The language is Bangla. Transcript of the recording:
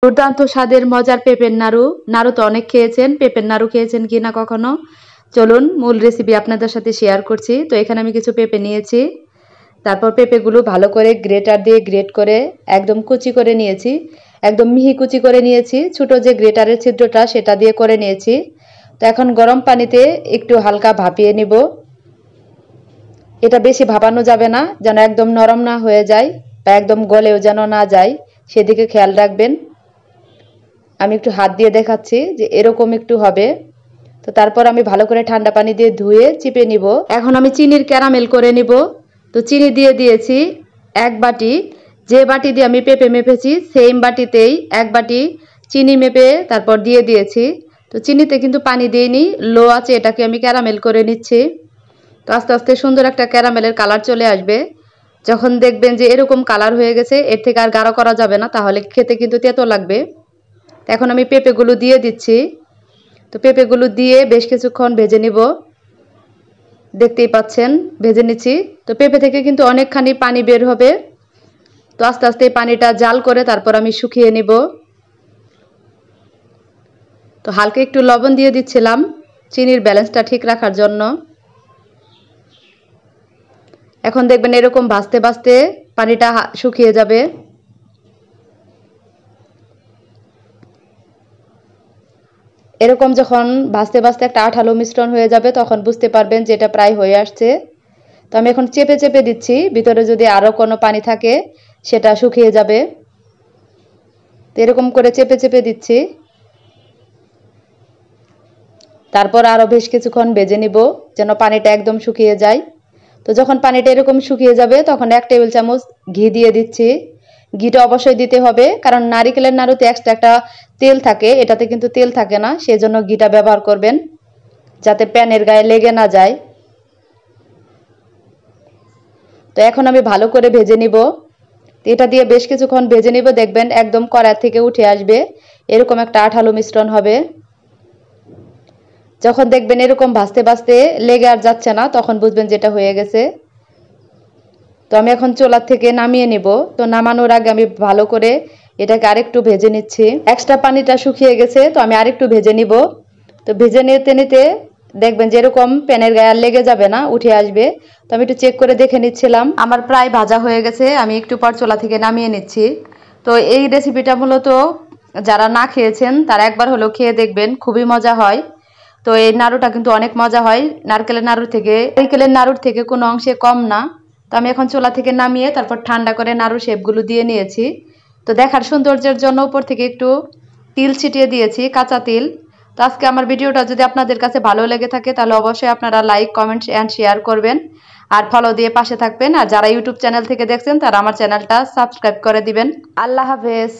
দুর্দান্ত স্বাদের মজার পেঁপের নাড়ু। নাড়ু তো অনেক খেয়েছেন, পেঁপের নাড়ু খেয়েছেন কিনা কখনো? চলুন মূল রেসিপি আপনাদের সাথে শেয়ার করছি। তো এখানে আমি কিছু পেঁপে নিয়েছি, তারপর পেঁপেগুলো ভালো করে গ্রেটার দিয়ে গ্রেট করে একদম কুচি করে নিয়েছি, একদম মিহি কুচি করে নিয়েছি। ছোটো যে গ্রেটারের ছিদ্রটা সেটা দিয়ে করে নিয়েছি। তো এখন গরম পানিতে একটু হালকা ভাপিয়ে নিব। এটা বেশি ভাপানো যাবে না, যেন একদম নরম না হয়ে যায় বা একদম গলেও যেন না যায়, সেদিকে খেয়াল রাখবেন। আমি একটু হাত দিয়ে দেখাচ্ছি যে এরকম একটু হবে। তো তারপর আমি ভালো করে ঠান্ডা পানি দিয়ে ধুয়ে চিপে নিব। এখন আমি চিনির ক্যারামেল করে নিব। তো চিনি দিয়ে দিয়েছি 1 বাটি। যে বাটি দিয়ে আমি পেঁপে মেপেছি সেম বাটিতেই 1 বাটি চিনি মেপে তারপর দিয়ে দিয়েছি। তো চিনিতে কিন্তু পানি দিইনি, লো আছে এটাকে আমি ক্যারামেল করে নিচ্ছি। তো আস্তে আস্তে সুন্দর একটা ক্যারামেলের কালার চলে আসবে। যখন দেখবেন যে এরকম কালার হয়ে গেছে, এর থেকে আর গাঢ় করা যাবে না, তাহলে খেতে কিন্তু তেতো লাগবে। এখন আমি পেঁপেগুলো দিয়ে দিচ্ছি। তো পেঁপেগুলো দিয়ে বেশ কিছুক্ষণ ভেজে নিব। দেখতেই পাচ্ছেন ভেজে নিচ্ছি। তো পেঁপে থেকে কিন্তু অনেকখানি পানি বের হবে। তো আস্তে আস্তে পানিটা জাল করে তারপর আমি শুকিয়ে নিব। তো হালকা একটু লবণ দিয়ে দিচ্ছিলাম চিনির ব্যালেন্সটা ঠিক রাখার জন্য। এখন দেখবেন এরকম ভাজতে ভাজতে পানিটা শুকিয়ে যাবে। এরকম যখন ভাজতে ভাজতে একটা আঠালো মিশ্রণ হয়ে যাবে তখন বুঝতে পারবেন যে এটা প্রায় হয়ে আসছে। তো আমি এখন চেপে চেপে দিচ্ছি, ভিতরে যদি আরও কোনো পানি থাকে সেটা শুকিয়ে যাবে। তো এরকম করে চেপে চেপে দিচ্ছি। তারপর আরও বেশ কিছুক্ষণ ভেজে নিব যেন পানিটা একদম শুকিয়ে যায়। তো যখন পানিটা এরকম শুকিয়ে যাবে তখন 1 টেবিল চামচ ঘি দিয়ে দিচ্ছি। ঘিটা অবশ্যই দিতে হবে, কারণ নারিকেলের নাড়ুতে এক্সট্রা একটা তেল থাকে, এটাতে কিন্তু তেল থাকে না, সেজন্য ঘিটা ব্যবহার করবেন যাতে প্যানের গায়ে লেগে না যায়। তো এখন আমি ভালো করে ভেজে নিব। এটা দিয়ে বেশ কিছুক্ষণ ভেজে নিব, দেখবেন একদম কড়াই থেকে উঠে আসবে, এরকম একটা আঠালো মিশ্রণ হবে। যখন দেখবেন এরকম ভাজতে ভাজতে লেগে আর যাচ্ছে না তখন বুঝবেন যেটা হয়ে গেছে। তো আমি এখন চুলা থেকে নামিয়ে নিব। তো নামানোর আগে আমি ভালো করে এটাকে আরেকটু ভেজে নিচ্ছি। এক্সট্রা পানিটা শুকিয়ে গেছে, তো আমি আরেকটু ভেজে নিব। তো ভেজে নিতে নিতে দেখবেন যে এরকম প্যানের গায়ে আর লেগে যাবে না, উঠে আসবে। তো আমি একটু চেক করে দেখে নিচ্ছিলাম, আমার প্রায় ভাজা হয়ে গেছে। আমি একটু পর চুলা থেকে নামিয়ে নিচ্ছি। তো এই রেসিপিটা মূলত যারা না খেয়েছেন তারা একবার হলেও খেয়ে দেখবেন, খুবই মজা হয়। তো এই নাড়ুটা কিন্তু অনেক মজা হয়, নারকেলের নাড়ুর থেকে কোনো অংশে কম না। তো আমি এখন চুলা থেকে নামিয়ে তারপর ঠান্ডা করে নাড়ুর শেপগুলো দিয়ে নিয়েছি। তো দেখার সৌন্দর্যের জন্য উপর থেকে একটু তিল ছিটিয়ে দিয়েছি, কাঁচা তিল। তো আজকে আমার ভিডিওটা যদি আপনাদের কাছে ভালো লেগে থাকে তাহলে অবশ্যই আপনারা লাইক, কমেন্ট অ্যান্ড শেয়ার করবেন আর ফলো দিয়ে পাশে থাকবেন। আর যারা ইউটিউব চ্যানেল থেকে দেখছেন তারা আমার চ্যানেলটা সাবস্ক্রাইব করে দিবেন। আল্লাহ হাফেজ।